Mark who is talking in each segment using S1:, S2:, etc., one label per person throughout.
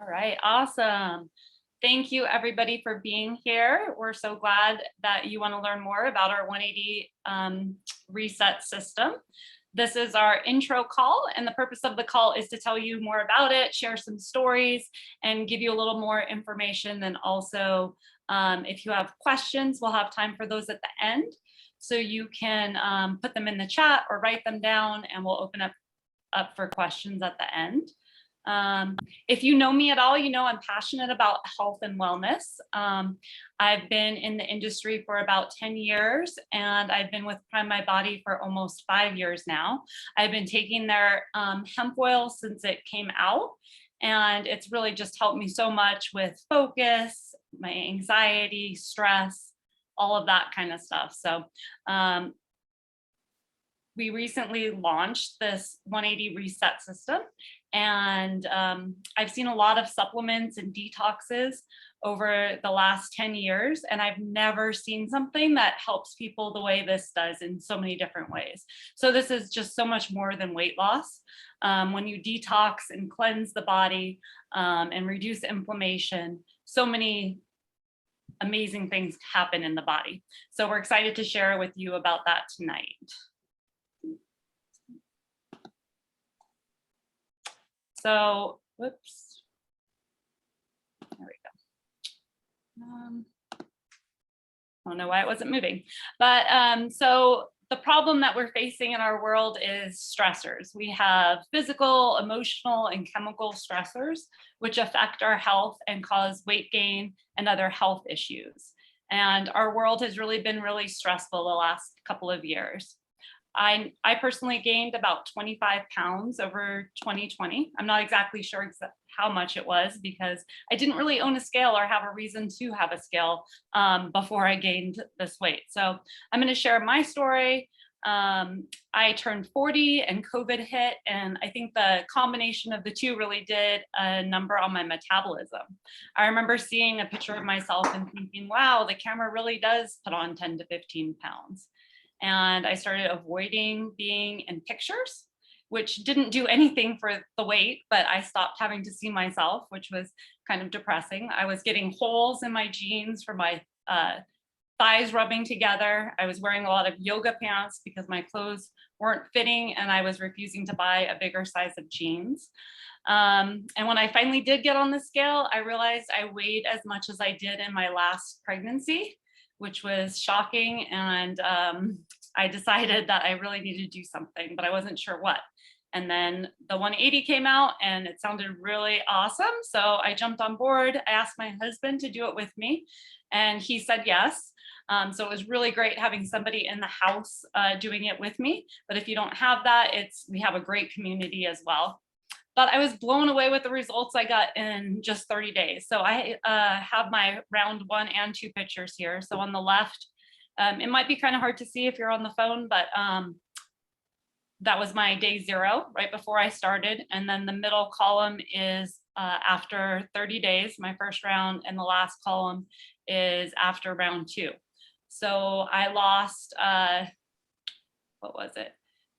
S1: All right, awesome. Thank you everybody for being here. We're so glad that you want to learn more about our 180 reset system. This is our intro call, and the purpose of the call is to tell you more about it, share some stories, and give you a little more information. And also, if you have questions, we'll have time for those at the end. So you can put them in the chat or write them down, and we'll open up for questions at the end. If you know me at all, you know I'm passionate about health and wellness. I've been in the industry for about 10 years, and I've been with Prime My Body for almost 5 years now. I've been taking their hemp oil since it came out, and it's really just helped me so much with focus, my anxiety, stress, all of that kind of stuff. So we recently launched this 180 reset system, and I've seen a lot of supplements and detoxes over the last 10 years, and I've never seen something that helps people the way this does in so many different ways. So this is just so much more than weight loss. When you detox and cleanse the body and reduce inflammation, so many amazing things happen in the body. So we're excited to share with you about that tonight. So, whoops, there we go. I don't know why it wasn't moving, but so the problem that we're facing in our world is stressors. We have physical, emotional, and chemical stressors, which affect our health and cause weight gain and other health issues. And our world has really been really stressful the last couple of years. I personally gained about 25 pounds over 2020. I'm not exactly sure how much it was because I didn't really own a scale or have a reason to have a scale before I gained this weight. So I'm going to share my story. I turned 40 and COVID hit, and I think the combination of the two really did a number on my metabolism. I remember seeing a picture of myself and thinking, wow, the camera really does put on 10 to 15 pounds. And I started avoiding being in pictures, which didn't do anything for the weight, but I stopped having to see myself, which was kind of depressing. I was getting holes in my jeans from my thighs rubbing together. I was wearing a lot of yoga pants because my clothes weren't fitting, and I was refusing to buy a bigger size of jeans. And when I finally did get on the scale, I realized I weighed as much as I did in my last pregnancy, which was shocking. And I decided that I really needed to do something, but I wasn't sure what. And then the 180 came out and it sounded really awesome. So I jumped on board. I asked my husband to do it with me, and he said yes. So it was really great having somebody in the house doing it with me. But if you don't have that, we have a great community as well. But I was blown away with the results I got in just 30 days. So I have my round 1 and 2 pictures here. So on the left, it might be kind of hard to see if you're on the phone, but that was my day 0, right before I started. And then the middle column is after 30 days, my first round, and the last column is after round 2. So I lost, what was it?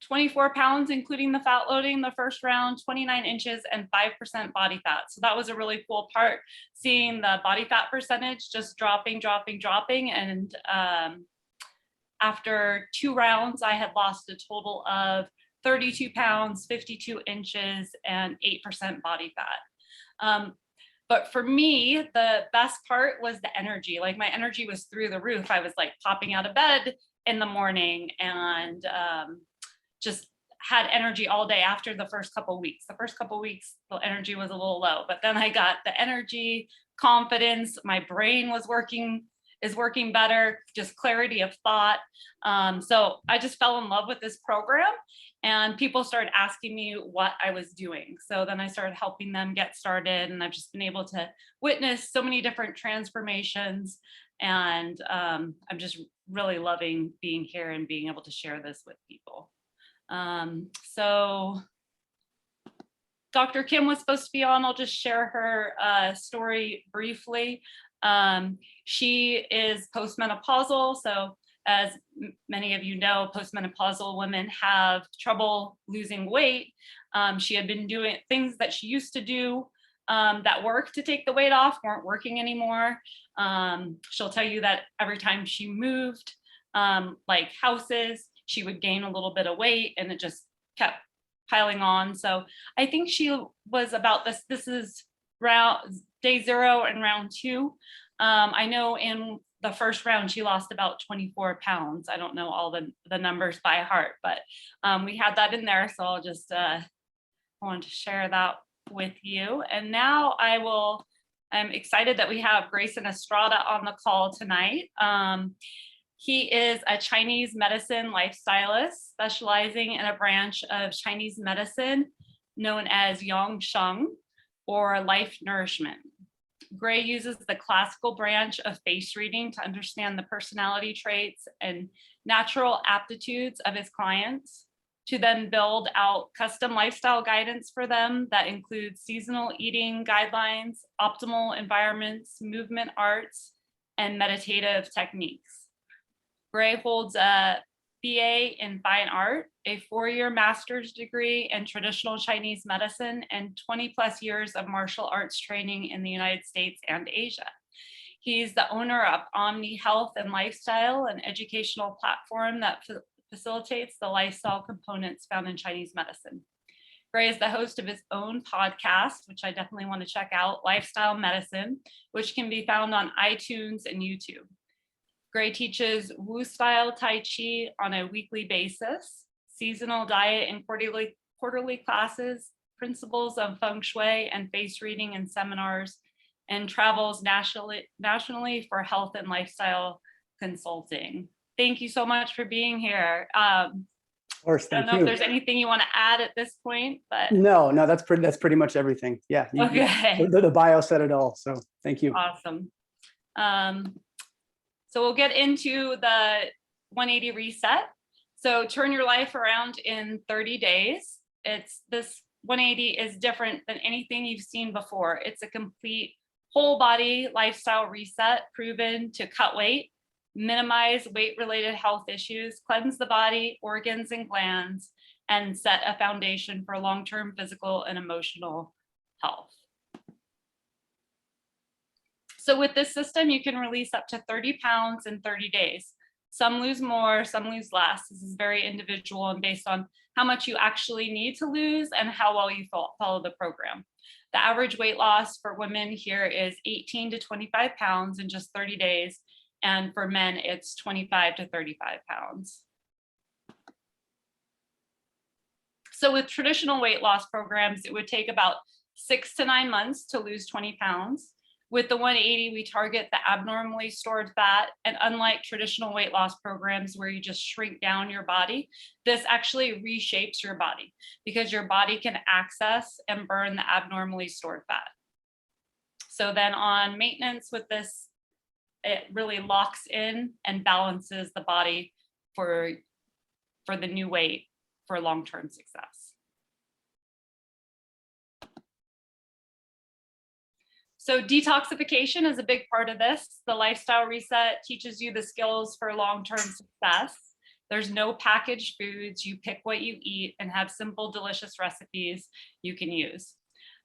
S1: 24 pounds, including the fat loading the first round, 29 inches, and 5% body fat. So that was a really cool part, seeing the body fat percentage just dropping. And after 2 rounds, I had lost a total of 32 pounds, 52 inches, and 8% body fat. But for me, the best part was the energy. Like, my energy was through the roof. I was like popping out of bed in the morning, and just had energy all day after the first couple of weeks. The first couple of weeks, the energy was a little low, but then I got the energy, confidence, my brain is working better, just clarity of thought. So I just fell in love with this program, and people started asking me what I was doing. So then I started helping them get started, and I've just been able to witness so many different transformations. And I'm just really loving being here and being able to share this with people. So Dr. Kim was supposed to be on. I'll just share her story briefly. She is postmenopausal. So as many of you know, postmenopausal women have trouble losing weight. She had been doing things that she used to do that worked to take the weight off weren't working anymore. She'll tell you that every time she moved, like houses, she would gain a little bit of weight and it just kept piling on. So I think she was about this. This is day 0 and round 2. I know in the first round, she lost about 24 pounds. I don't know all the numbers by heart, but we had that in there. So I'll just wanted to share that with you. And now I'm excited that we have Grayson Estrada on the call tonight. He is a Chinese medicine lifestylist specializing in a branch of Chinese medicine known as Yongsheng, or life nourishment. Gray uses the classical branch of face reading to understand the personality traits and natural aptitudes of his clients, to then build out custom lifestyle guidance for them that includes seasonal eating guidelines, optimal environments, movement arts, and meditative techniques. Gray holds a BA in Fine Art, a 4-year master's degree in traditional Chinese medicine, and 20+ years of martial arts training in the United States and Asia. He's the owner of Omni Health and Lifestyle, an educational platform that facilitates the lifestyle components found in Chinese medicine. Gray is the host of his own podcast, which I definitely want to check out, Lifestyle Medicine, which can be found on iTunes and YouTube. Gray teaches Wu style Tai Chi on a weekly basis, seasonal diet and quarterly classes, principles of feng shui and face reading and seminars, and travels nationally for health and lifestyle consulting. Thank you so much for being here.
S2: Of course, thank you.
S1: I don't know if there's anything you want to add at this point, but
S2: no, that's pretty much everything. Yeah.
S1: Okay.
S2: The bio said it all. So thank you.
S1: Awesome. So we'll get into the 180 reset. So turn your life around in 30 days. This 180 is different than anything you've seen before. It's a complete whole body lifestyle reset proven to cut weight, minimize weight-related health issues, cleanse the body, organs, and glands, and set a foundation for long-term physical and emotional health. So with this system, you can release up to 30 pounds in 30 days. Some lose more, some lose less. This is very individual and based on how much you actually need to lose and how well you follow the program. The average weight loss for women here is 18 to 25 pounds in just 30 days. And for men, it's 25 to 35 pounds. So with traditional weight loss programs, it would take about 6 to 9 months to lose 20 pounds. With the 180, we target the abnormally stored fat, and unlike traditional weight loss programs where you just shrink down your body, this actually reshapes your body because your body can access and burn the abnormally stored fat. So then on maintenance with this, it really locks in and balances the body for the new weight for long-term success. So detoxification is a big part of this. The lifestyle reset teaches you the skills for long-term success. There's no packaged foods. You pick what you eat and have simple, delicious recipes you can use.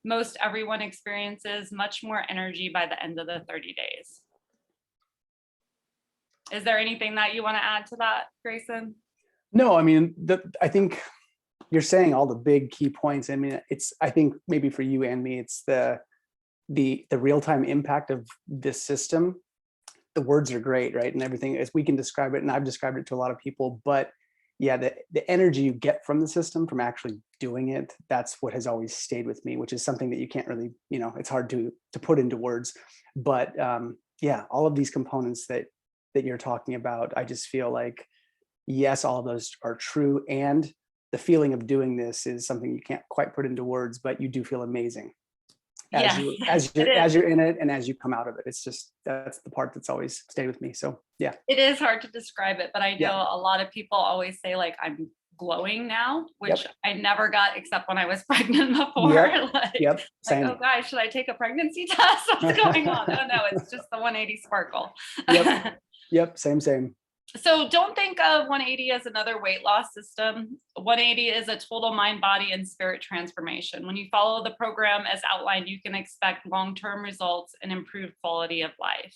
S1: Most everyone experiences much more energy by the end of the 30 days. Is there anything that you want to add to that, Grayson?
S2: No, I mean, I think you're saying all the big key points. I mean, I think maybe for you and me, it's the real-time impact of this system. The words are great, right? And everything, as we can describe it, and I've described it to a lot of people, but yeah, the energy you get from the system, from actually doing it, that's what has always stayed with me, which is something that you can't really, it's hard to put into words. But yeah, all of these components that you're talking about, I just feel like, yes, all of those are true. And the feeling of doing this is something you can't quite put into words, but you do feel amazing. As you're in it and as you come out of it. It's just, that's the part that's always stayed with me. So yeah,
S1: it is hard to describe it, but I know a lot of people always say like I'm glowing now, which I never got except when I was pregnant before.
S2: Same.
S1: Like, oh guys, should I take a pregnancy test? What's going on? Oh no, it's just the 180 sparkle.
S2: Yep, same.
S1: So don't think of 180 as another weight loss system. 180 is a total mind, body, and spirit transformation. When you follow the program as outlined, you can expect long-term results and improved quality of life.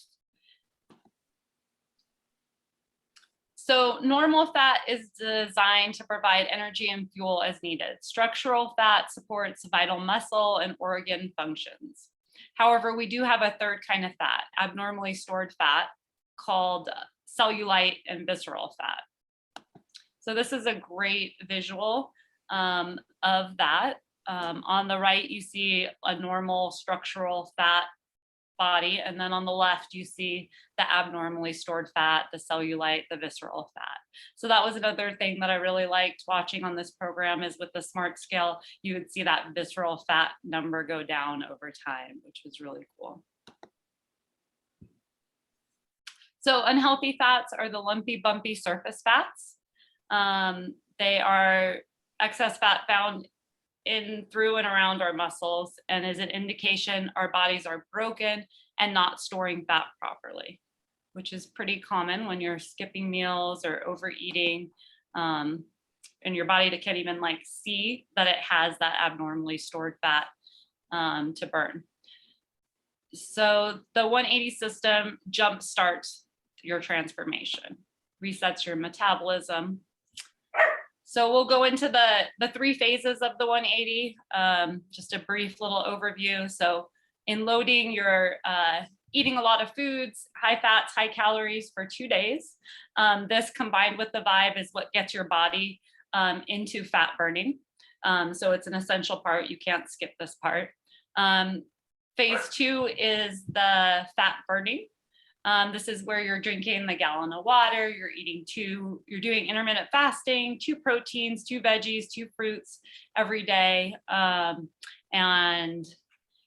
S1: So normal fat is designed to provide energy and fuel as needed. Structural fat supports vital muscle and organ functions. However, we do have a third kind of fat, abnormally stored fat, called cellulite and visceral fat. So this is a great visual of that. On the right, you see a normal structural fat body, and then on the left, you see the abnormally stored fat, the cellulite, the visceral fat. So that was another thing that I really liked watching on this program, is with the SMART scale, you would see that visceral fat number go down over time, which was really cool. So unhealthy fats are the lumpy, bumpy surface fats. They are excess fat found in, through, and around our muscles, and is an indication our bodies are broken and not storing fat properly, which is pretty common when you're skipping meals or overeating, and your body can't even like see that it has that abnormally stored fat to burn. So the 180 system jump starts your transformation, resets your metabolism. So we'll go into the 3 phases of the 180, just a brief little overview. So in loading, you're eating a lot of foods, high fats, high calories for 2 days. This combined with the Vibe is what gets your body into fat burning. So it's an essential part. You can't skip this part. Phase 2 is the fat burning. This is where you're drinking the gallon of water, you're doing intermittent fasting, 2 proteins, 2 veggies, 2 fruits every day. And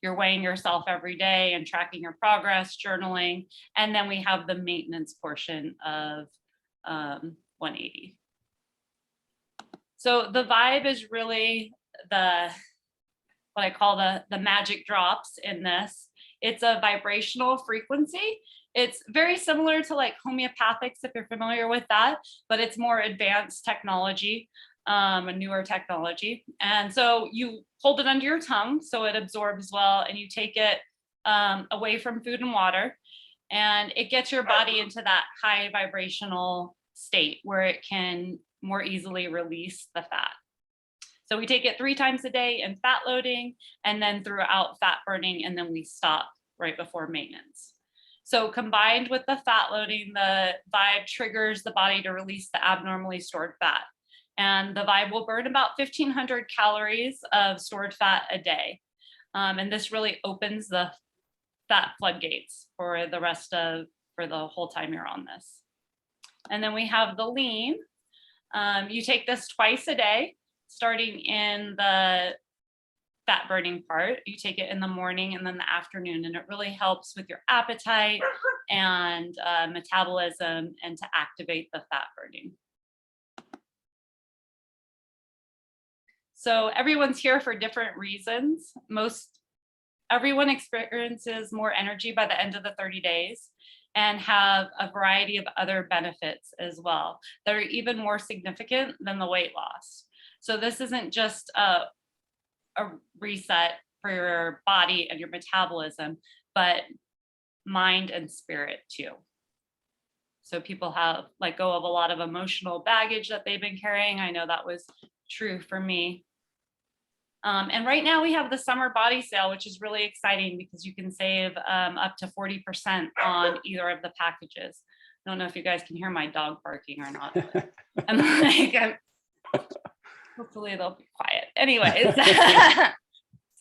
S1: you're weighing yourself every day and tracking your progress, journaling. And then we have the maintenance portion of 180. So the Vibe is really what I call the magic drops in this. It's a vibrational frequency. It's very similar to like homeopathics, if you're familiar with that, but it's more advanced technology, a newer technology. And so you hold it under your tongue so it absorbs well, and you take it away from food and water, and it gets your body into that high vibrational state where it can more easily release the fat. So we take it 3 times a day in fat loading, and then throughout fat burning, and then we stop right before maintenance. So combined with the fat loading, the Vibe triggers the body to release the abnormally stored fat. And the Vibe will burn about 1,500 calories of stored fat a day. And this really opens the fat floodgates for the whole time you're on this. And then we have the Lean. You take this twice a day, starting in the fat burning part. You take it in the morning and then the afternoon, and it really helps with your appetite and metabolism, and to activate the fat burning. So everyone's here for different reasons. Everyone experiences more energy by the end of the 30 days and have a variety of other benefits as well that are even more significant than the weight loss. So this isn't just a reset for your body and your metabolism, but mind and spirit too. So people have let go of a lot of emotional baggage that they've been carrying. I know that was true for me. And right now we have the summer body sale, which is really exciting because you can save up to 40% on either of the packages. I don't know if you guys can hear my dog barking or not. I'm like, hopefully they'll be quiet. Anyways,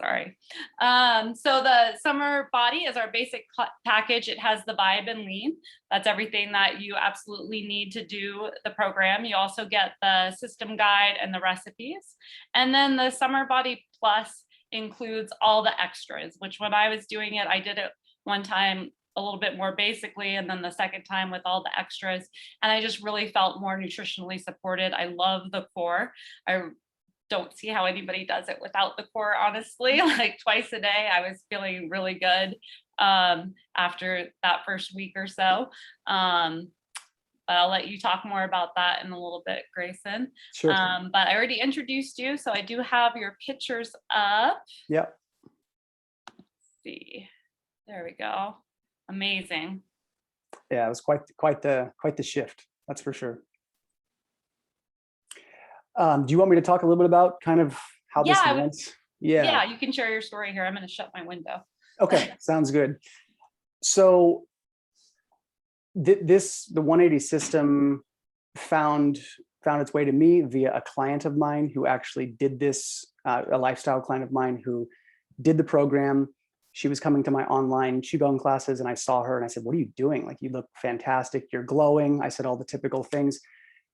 S1: sorry. So the summer body is our basic package. It has the Vibe and Lean. That's everything that you absolutely need to do the program. You also get the system guide and the recipes. And then the summer body plus includes all the extras, which when I was doing it, I did it one time a little bit more basically, and then the second time with all the extras. And I just really felt more nutritionally supported. I love the core. I don't see how anybody does it without the core, honestly. Like twice a day, I was feeling really good after that first week or so. but I'll let you talk more about that in a little bit, Grayson.
S2: Sure.
S1: But I already introduced you, so I do have your pictures up.
S2: Yep.
S1: Let's see, there we go. Amazing.
S2: Yeah, it was quite the shift. That's for sure. Do you want me to talk a little bit about kind of how this
S1: Yeah,
S2: went?
S1: yeah, you can share your story here. I'm going to shut my window.
S2: Okay, sounds good. So the 180 system found its way to me via a client of mine who actually did this, a lifestyle client of mine who did the program. She was coming to my online Qigong classes, and I saw her and I said, "What are you doing? Like, you look fantastic. You're glowing." I said all the typical things.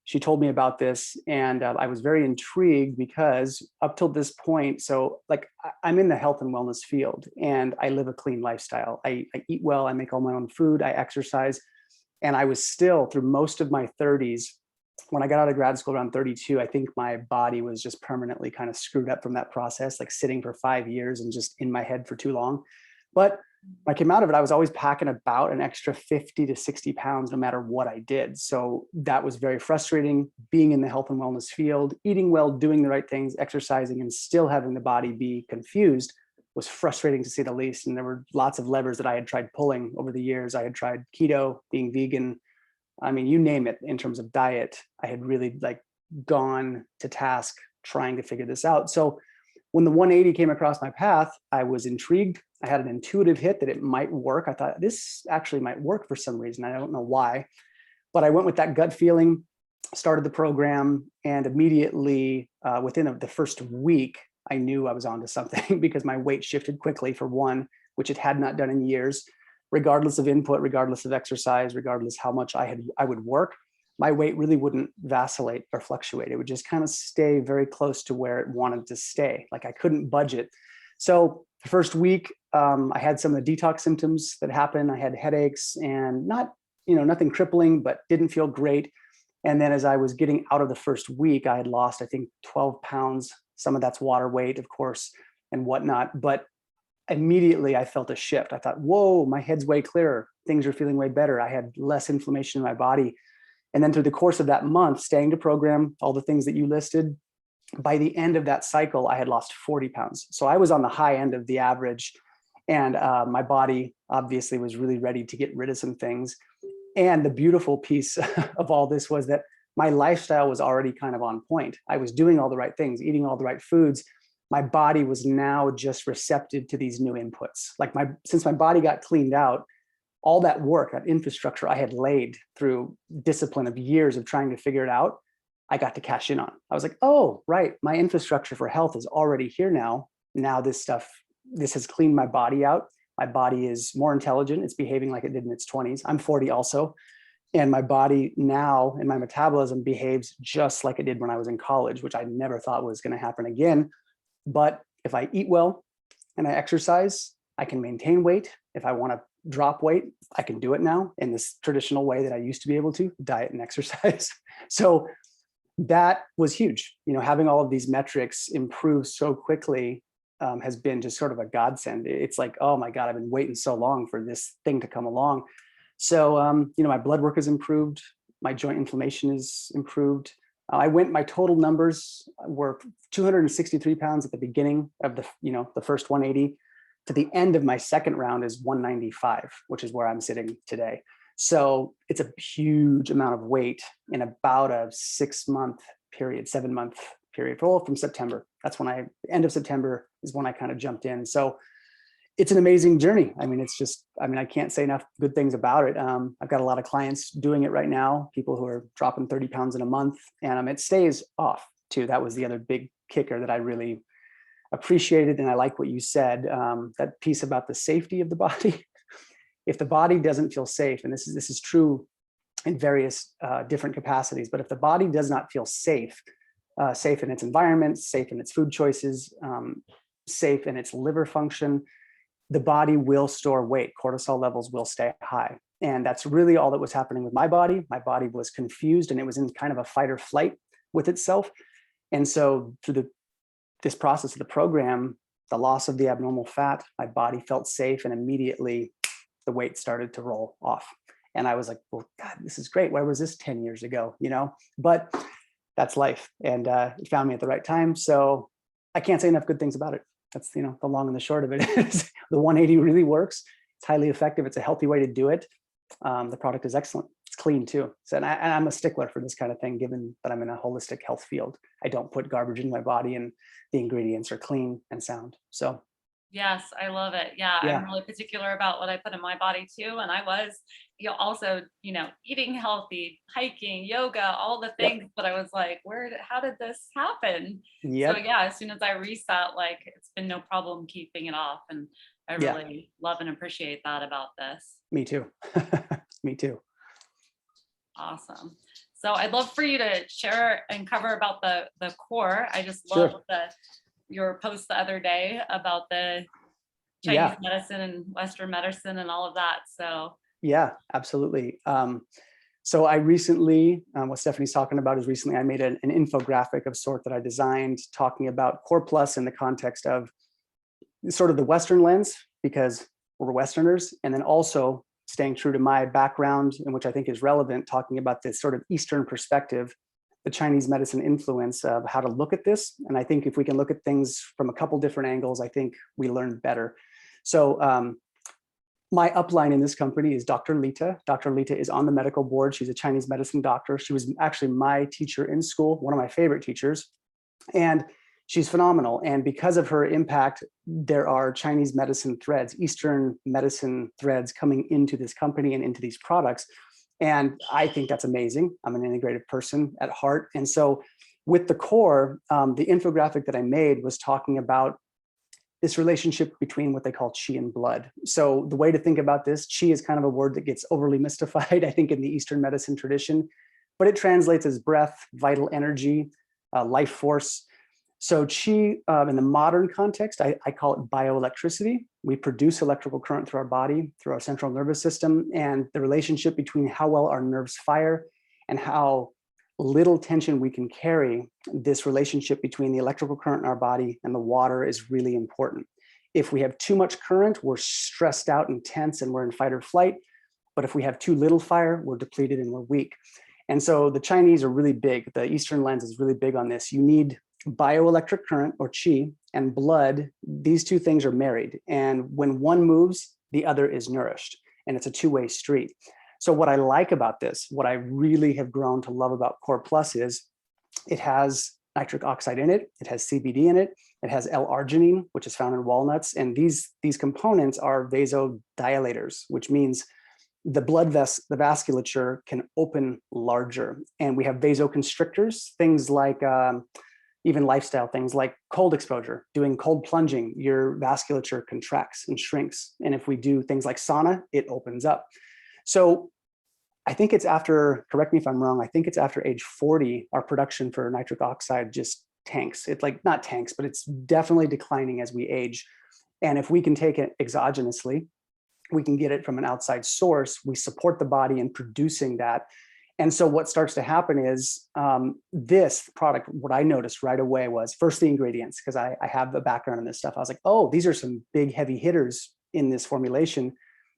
S2: She told me about this, and I was very intrigued because up till this point, so like I'm in the health and wellness field, and I live a clean lifestyle. I eat well, I make all my own food, I exercise, and I was still through most of my 30s. When I got out of grad school around 32, I think my body was just permanently kind of screwed up from that process, like sitting for 5 years and just in my head for too long. But when I came out of it, I was always packing about an extra 50 to 60 pounds no matter what I did. So that was very frustrating, being in the health and wellness field, eating well, doing the right things, exercising, and still having the body be confused was frustrating to say the least. And there were lots of levers that I had tried pulling over the years. I had tried keto, being vegan. I mean, you name it in terms of diet. I had really like gone to task trying to figure this out. So when the 180 came across my path, I was intrigued. I had an intuitive hit that it might work. I thought this actually might work for some reason. I don't know why, but I went with that gut feeling, started the program, and immediately within the first week, I knew I was onto something because my weight shifted quickly, for one, which it had not done in years. Regardless of input, regardless of exercise, regardless how much I would work, my weight really wouldn't vacillate or fluctuate. It would just kind of stay very close to where it wanted to stay. Like I couldn't budge it. So the first week, I had some of the detox symptoms that happened. I had headaches and nothing crippling, but didn't feel great. And then as I was getting out of the first week, I had lost, I think, 12 pounds. Some of that's water weight, of course, and whatnot. But immediately I felt a shift. I thought, whoa, my head's way clearer. Things are feeling way better. I had less inflammation in my body. And then through the course of that month, staying to program, all the things that you listed, by the end of that cycle, I had lost 40 pounds. So I was on the high end of the average. And my body obviously was really ready to get rid of some things. And the beautiful piece of all this was that my lifestyle was already kind of on point. I was doing all the right things, eating all the right foods. My body was now just receptive to these new inputs. Like since my body got cleaned out, all that work, that infrastructure I had laid through discipline of years of trying to figure it out, I got to cash in on. I was like, oh, right, my infrastructure for health is already here now. Now this has cleaned my body out. My body is more intelligent. It's behaving like it did in its 20s. I'm 40 also. And my body now and my metabolism behaves just like it did when I was in college, which I never thought was going to happen again. But if I eat well and I exercise, I can maintain weight. If I want to drop weight, I can do it now in this traditional way that I used to be able to, diet and exercise. So that was huge. Having all of these metrics improve so quickly has been just sort of a godsend. It's like, oh my God, I've been waiting so long for this thing to come along. So, my blood work has improved. My joint inflammation is improved. My total numbers were 263 pounds at the beginning of the first 180. To the end of my second round is 195, which is where I'm sitting today. So it's a huge amount of weight in about a 7-month period, from September. That's when end of September is when I kind of jumped in. So it's an amazing journey. I can't say enough good things about it. I've got a lot of clients doing it right now, people who are dropping 30 pounds in a month, and it stays off too. That was the other big kicker that I really appreciated. And I like what you said, that piece about the safety of the body. If the body doesn't feel safe, and this is true in various different capacities, but if the body does not feel safe in its environment, safe in its food choices, safe in its liver function, the body will store weight. Cortisol levels will stay high. And that's really all that was happening with my body. My body was confused and it was in kind of a fight or flight with itself. And so through this process of the program, the loss of the abnormal fat, my body felt safe, and immediately the weight started to roll off. And I was like, well, God, this is great. Where was this 10 years ago? You know, but that's life. And it found me at the right time. So I can't say enough good things about it. That's, you know, the long and the short of it is the 180 really works. It's highly effective. It's a healthy way to do it. The product is excellent. It's clean too. So, and I'm a stickler for this kind of thing, given that I'm in a holistic health field. I don't put garbage in my body, and the ingredients are clean and sound. So
S1: Yes, I love it. Yeah, I'm
S2: yeah,
S1: really particular about what I put in my body too. And I was, also, eating healthy, hiking, yoga, all the
S2: yep,
S1: things. But I was like, how did this happen? So
S2: yep,
S1: yeah, as soon as I reset, like it's been no problem keeping it off. And I
S2: yeah.
S1: really love and appreciate that about this.
S2: Me too. Me too.
S1: Awesome. So I'd love for you to share and cover about the core. I just love
S2: Sure.
S1: your post the other day about the Chinese
S2: Yeah.
S1: medicine and Western medicine and all of that. So
S2: Yeah, absolutely. So I recently, what Stephanie's talking about is recently I made an infographic of sort that I designed talking about Core Plus in the context of sort of the Western lens, because we're Westerners, and then also staying true to my background, and which I think is relevant, talking about this sort of Eastern perspective, the Chinese medicine influence of how to look at this. And I think if we can look at things from a couple different angles, I think we learn better. So my upline in this company is Dr. Lita. Dr. Lita is on the medical board. She's a Chinese medicine doctor. She was actually my teacher in school, one of my favorite teachers. And she's phenomenal. And because of her impact, there are Chinese medicine threads, Eastern medicine threads coming into this company and into these products. And I think that's amazing. I'm an integrative person at heart. And so with the core, the infographic that I made was talking about this relationship between what they call qi and blood. So the way to think about this, qi is kind of a word that gets overly mystified, I think, in the Eastern medicine tradition, but it translates as breath, vital energy, life force. So qi, in the modern context, I call it bioelectricity. We produce electrical current through our body, through our central nervous system, and the relationship between how well our nerves fire and how little tension we can carry, this relationship between the electrical current in our body and the water is really important. If we have too much current, we're stressed out and tense and we're in fight or flight. But if we have too little fire, we're depleted and we're weak. And so the Chinese are really big. The Eastern lens is really big on this. You need bioelectric current, or qi, and blood. These two things are married. And when one moves, the other is nourished. And it's a two-way street. So what I like about this, what I really have grown to love about Core Plus is it has nitric oxide in it, it has CBD in it, it has L-arginine, which is found in walnuts. And these components are vasodilators, which means the the vasculature can open larger. And we have vasoconstrictors, things like even lifestyle things like cold exposure. Doing cold plunging, your vasculature contracts and shrinks. And if we do things like sauna, it opens up. So I think it's after, correct me if I'm wrong, I think it's after age 40, our production for nitric oxide just tanks. It's like not tanks, but it's definitely declining as we age. And if we can take it exogenously, we can get it from an outside source, we support the body in producing that. And so what starts to happen is this product, what I noticed right away was first the ingredients, because I have the background in this stuff. I was like, oh, these are some big heavy hitters in this formulation.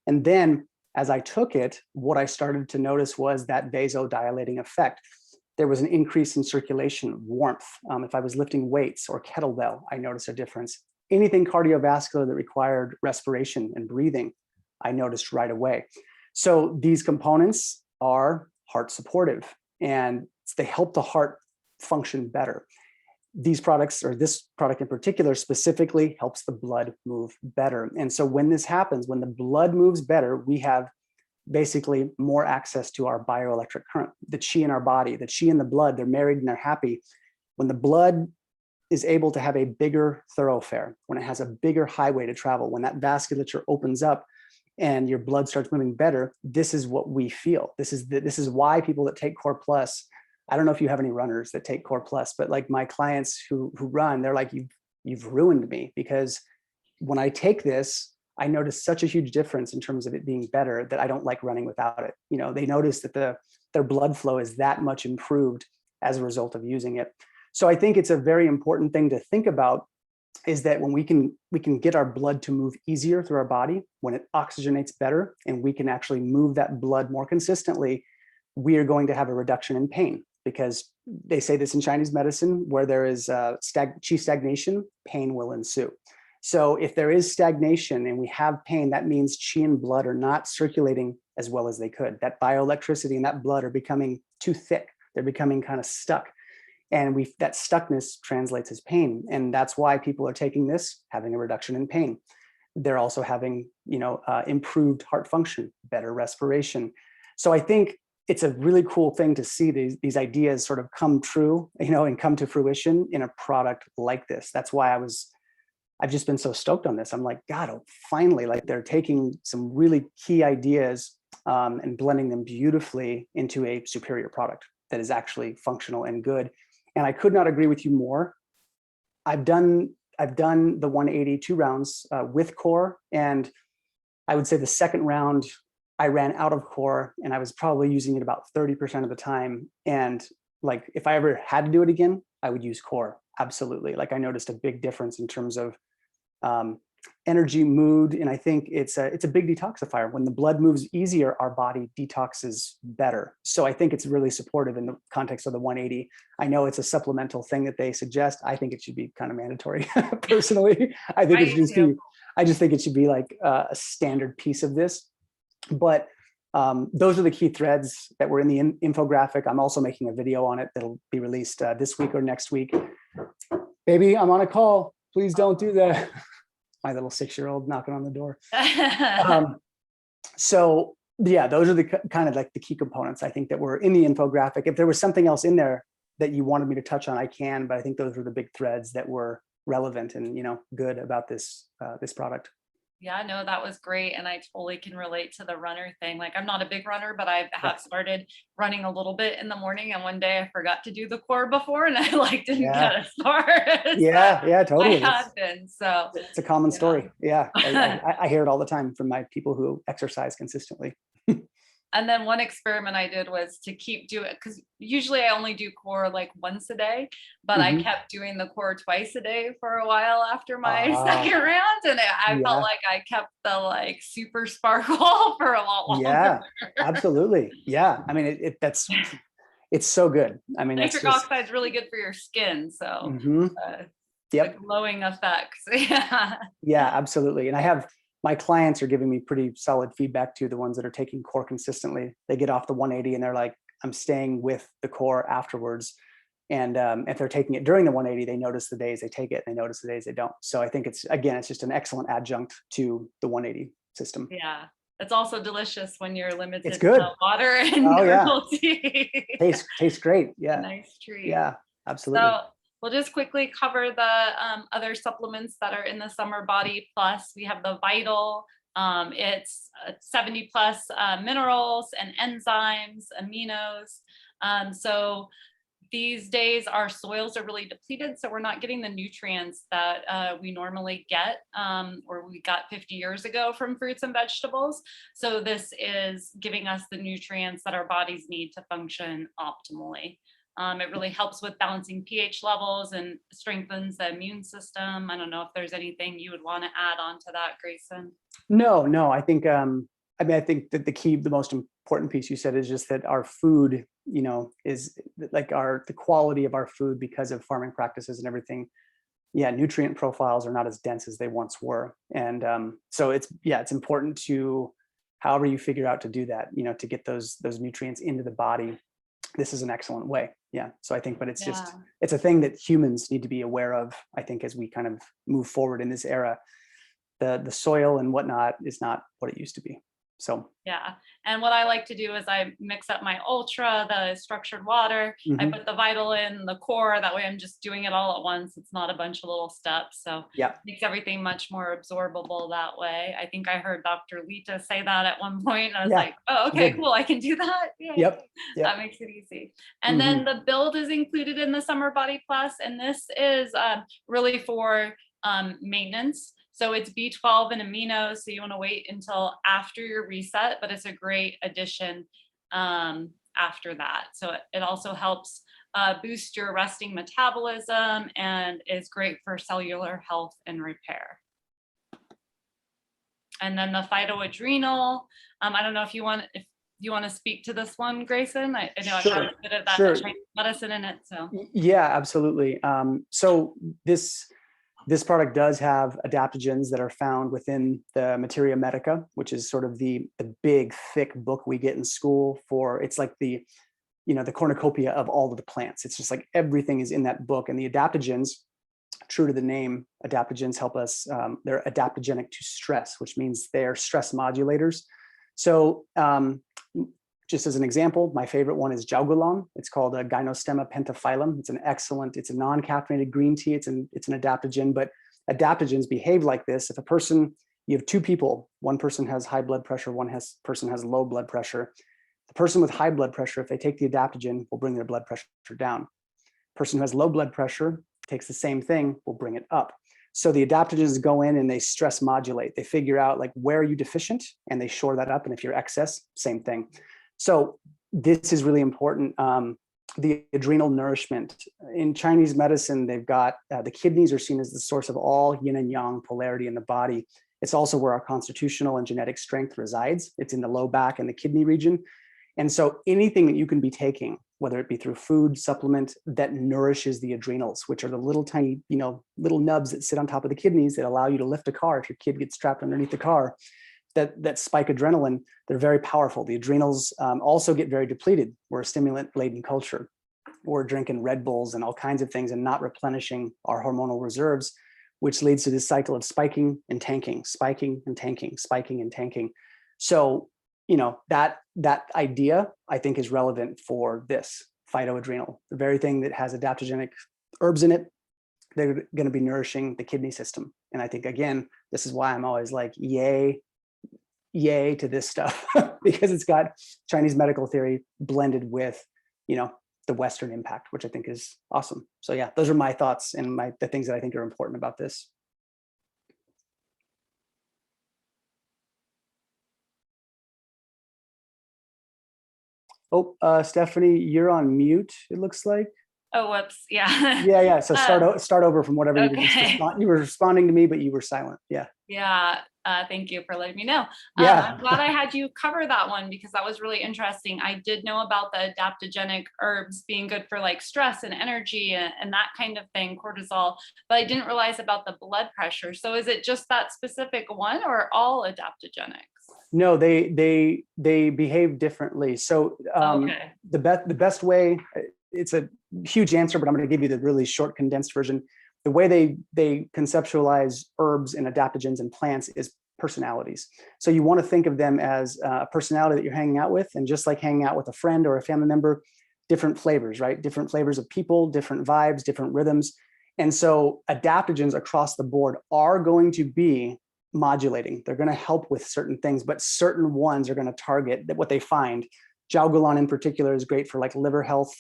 S2: And then as I took it, what I started to notice was that vasodilating effect. There was an increase in circulation, warmth. If I was lifting weights or kettlebell, I noticed a difference. Anything cardiovascular that required respiration and breathing, I noticed right away. So these components are heart supportive and they help the heart function better. These products, or this product in particular, specifically helps the blood move better. And so when this happens, when the blood moves better, we have basically more access to our bioelectric current, the qi in our body, the qi in the blood, they're married and they're happy. When the blood is able to have a bigger thoroughfare, when it has a bigger highway to travel, when that vasculature opens up and your blood starts moving better, this is what we feel. This is why people that take Core Plus, I don't know if you have any runners that take Core Plus, but like my clients who run, they're like, you've ruined me, because when I take this, I notice such a huge difference in terms of it being better that I don't like running without it. You know, they notice that their blood flow is that much improved as a result of using it. So I think it's a very important thing to think about is that when we can get our blood to move easier through our body, when it oxygenates better, and we can actually move that blood more consistently, we are going to have a reduction in pain, because they say this in Chinese medicine, where there is qi stagnation, pain will ensue. So if there is stagnation and we have pain, that means qi and blood are not circulating as well as they could. That bioelectricity and that blood are becoming too thick. They're becoming kind of stuck. And that stuckness translates as pain. And that's why people are taking this, having a reduction in pain. They're also having, improved heart function, better respiration. So I think it's a really cool thing to see these ideas sort of come true, and come to fruition in a product like this. That's why I've just been so stoked on this. I'm like, God, finally, like they're taking some really key ideas and blending them beautifully into a superior product that is actually functional and good. And I could not agree with you more. I've done the 182 rounds with core, and I would say the second round I ran out of core, and I was probably using it about 30% of the time. And like, if I ever had to do it again, I would use core. Absolutely. Like, I noticed a big difference in terms of energy, mood, and I think it's a big detoxifier. When the blood moves easier, our body detoxes better. So I think it's really supportive in the context of the 180. I know it's a supplemental thing that they suggest. I think it should be kind of mandatory. Personally, I think it should just be. I just think it should be like a standard piece of this. But those are the key threads that were in the infographic. I'm also making a video on it that'll be released this week or next week. Baby, I'm on a call. Please don't do that. My little 6-year-old knocking on the door. So yeah, those are the kind of like the key components I think that were in the infographic. If there was something else in there that you wanted me to touch on, I can, but I think those were the big threads that were relevant and good about this product.
S1: Yeah, no, that was great. And I totally can relate to the runner thing. Like, I'm not a big runner, but I have started running a little bit in the morning. And one day I forgot to do the core before, and I didn't get as far as
S2: yeah, totally.
S1: I had been. So
S2: it's a common story. Yeah. I hear it all the time from my people who exercise consistently.
S1: And then one experiment I did was to keep doing, because usually I only do core like once a day, but I kept doing the core twice a day for a while after my second round. And I felt like I kept the like super sparkle for a lot longer.
S2: Yeah, absolutely. Yeah. I mean, it's so good. I mean,
S1: nitric oxide is really good for your skin. So
S2: the
S1: glowing effects.
S2: Yeah, absolutely. And I have, my clients are giving me pretty solid feedback too. The ones that are taking core consistently, they get off the 180 and they're like, I'm staying with the core afterwards. And if they're taking it during the 180, they notice the days they take it and they notice the days they don't. So I think it's just an excellent adjunct to the 180 system.
S1: Yeah. It's also delicious when you're limited
S2: it's good.
S1: to water and herbal tea.
S2: Tastes great. Yeah.
S1: Nice treat.
S2: Yeah, absolutely.
S1: So we'll just quickly cover the other supplements that are in the Summer Body Plus. We have the Vital. It's 70 plus minerals and enzymes, aminos. So these days our soils are really depleted, so we're not getting the nutrients that we normally get or we got 50 years ago from fruits and vegetables. So this is giving us the nutrients that our bodies need to function optimally. It really helps with balancing pH levels and strengthens the immune system. I don't know if there's anything you would want to add on to that, Grayson.
S2: No, I think I think that the most important piece you said is just that our food, is like the quality of our food, because of farming practices and everything. Yeah, nutrient profiles are not as dense as they once were. And so it's important to, however you figure out to do that, to get those nutrients into the body. This is an excellent way. Yeah. So I think, but it's it's a thing that humans need to be aware of, I think, as we kind of move forward in this era. The soil and whatnot is not what it used to be. So
S1: yeah. And what I like to do is I mix up my Ultra, the structured water. I put the Vital in, the core. That way I'm just doing it all at once. It's not a bunch of little steps. So it makes everything much more absorbable that way. I think I heard Dr. Lita say that at one point. I was like, oh, okay, cool. I can do that.
S2: Yep.
S1: That makes it easy. And then the build is included in the Summer Body Plus. And this is really for maintenance. So it's B12 and aminos. So you want to wait until after your reset, but it's a great addition after that. So it also helps boost your resting metabolism, and is great for cellular health and repair. And then the phytoadrenal, I don't know if you want to speak to this one, Grayson. I know I've had a bit of that Chinese medicine in it. So
S2: yeah, absolutely. So this product does have adaptogens that are found within the Materia Medica, which is sort of the big, thick book we get in school for. It's like the cornucopia of all of the plants. It's just like everything is in that book. And the adaptogens, true to the name, adaptogens help us. They're adaptogenic to stress, which means they're stress modulators. So just as an example, my favorite one is Jaugulan. It's called a Gynostemma pentaphyllum. It's a non-caffeinated green tea. It's an adaptogen, but adaptogens behave like this. If you have two people, one person has high blood pressure, person has low blood pressure. The person with high blood pressure, if they take the adaptogen, will bring their blood pressure down. Person who has low blood pressure takes the same thing, will bring it up. So the adaptogens go in and they stress modulate. They figure out like where are you deficient and they shore that up. And if you're excess, same thing. So this is really important. The adrenal nourishment in Chinese medicine, they've got the kidneys are seen as the source of all yin and yang polarity in the body. It's also where our constitutional and genetic strength resides. It's in the low back and the kidney region. And so anything that you can be taking, whether it be through food, supplement, that nourishes the adrenals, which are the little tiny, little nubs that sit on top of the kidneys that allow you to lift a car if your kid gets strapped underneath the car, that spike adrenaline, they're very powerful. The adrenals also get very depleted. We're a stimulant-laden culture. We're drinking Red Bulls and all kinds of things and not replenishing our hormonal reserves, which leads to this cycle of spiking and tanking, spiking and tanking, spiking and tanking. So, that idea, I think, is relevant for this phytoadrenal, the very thing that has adaptogenic herbs in it. They're going to be nourishing the kidney system. And I think, again, this is why I'm always like, yay to this stuff, because it's got Chinese medical theory blended with, the Western impact, which I think is awesome. So yeah, those are my thoughts and the things that I think are important about this. Oh, Stephanie, you're on mute, it looks like.
S1: Oh, whoops. Yeah.
S2: Yeah. So start over from whatever you were
S1: Okay.
S2: you were responding to me, but you were silent. Yeah.
S1: Yeah. Thank you for letting me know.
S2: Yeah.
S1: I'm glad I had you cover that one because that was really interesting. I did know about the adaptogenic herbs being good for like stress and energy and that kind of thing, cortisol, but I didn't realize about the blood pressure. So is it just that specific one or all adaptogenics?
S2: No, they behave differently. So
S1: Okay.
S2: the best way, it's a huge answer, but I'm going to give you the really short condensed version. The way they conceptualize herbs and adaptogens and plants is personalities. So you want to think of them as a personality that you're hanging out with, and just like hanging out with a friend or a family member, different flavors, right? Different flavors of people, different vibes, different rhythms. And so adaptogens across the board are going to be modulating. They're going to help with certain things, but certain ones are going to target what they find. Jaugulan in particular is great for like liver health,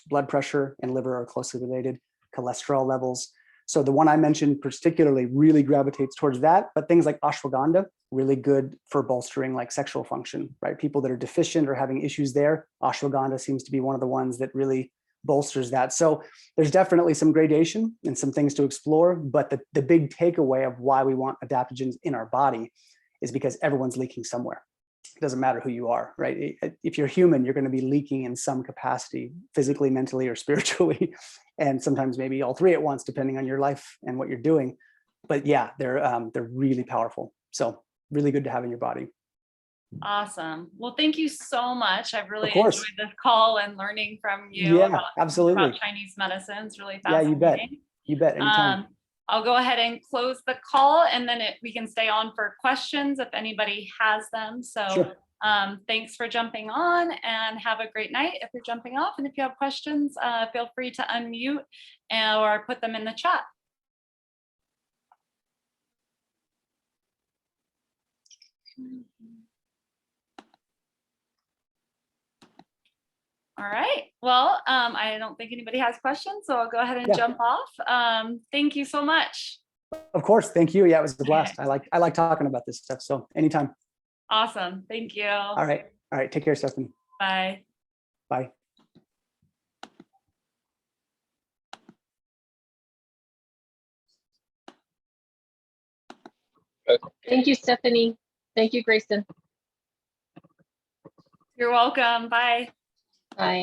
S2: blood pressure and liver are closely related, cholesterol levels. So the one I mentioned particularly really gravitates towards that, but things like ashwagandha, really good for bolstering like sexual function, right? People that are deficient or having issues there, ashwagandha seems to be one of the ones that really bolsters that. So there's definitely some gradation and some things to explore, but the big takeaway of why we want adaptogens in our body is because everyone's leaking somewhere. It doesn't matter who you are, right? If you're human, you're going to be leaking in some capacity, physically, mentally, or spiritually, and sometimes maybe all three at once, depending on your life and what you're doing. But yeah, they're really powerful. So really good to have in your body.
S1: Awesome. Well, thank you so much. I've really
S2: Of course.
S1: enjoyed this call and learning from you
S2: Yeah, absolutely.
S1: about Chinese medicine. It's really
S2: Yeah,
S1: fascinating.
S2: you bet. Anytime.
S1: I'll go ahead and close the call and then we can stay on for questions if anybody has them. So
S2: Sure.
S1: Thanks for jumping on and have a great night if you're jumping off. And if you have questions, feel free to unmute or put them in the chat. All right. Well, I don't think anybody has questions, so I'll go ahead and jump off. Thank you so much.
S2: Of course. Thank you. Yeah, it was a blast. I like talking about this stuff. So anytime.
S1: Awesome. Thank you.
S2: All right. Take care, Stephanie.
S1: Bye.
S2: Bye.
S3: Thank you, Stephanie. Thank you, Grayson.
S1: You're welcome. Bye.
S3: Bye.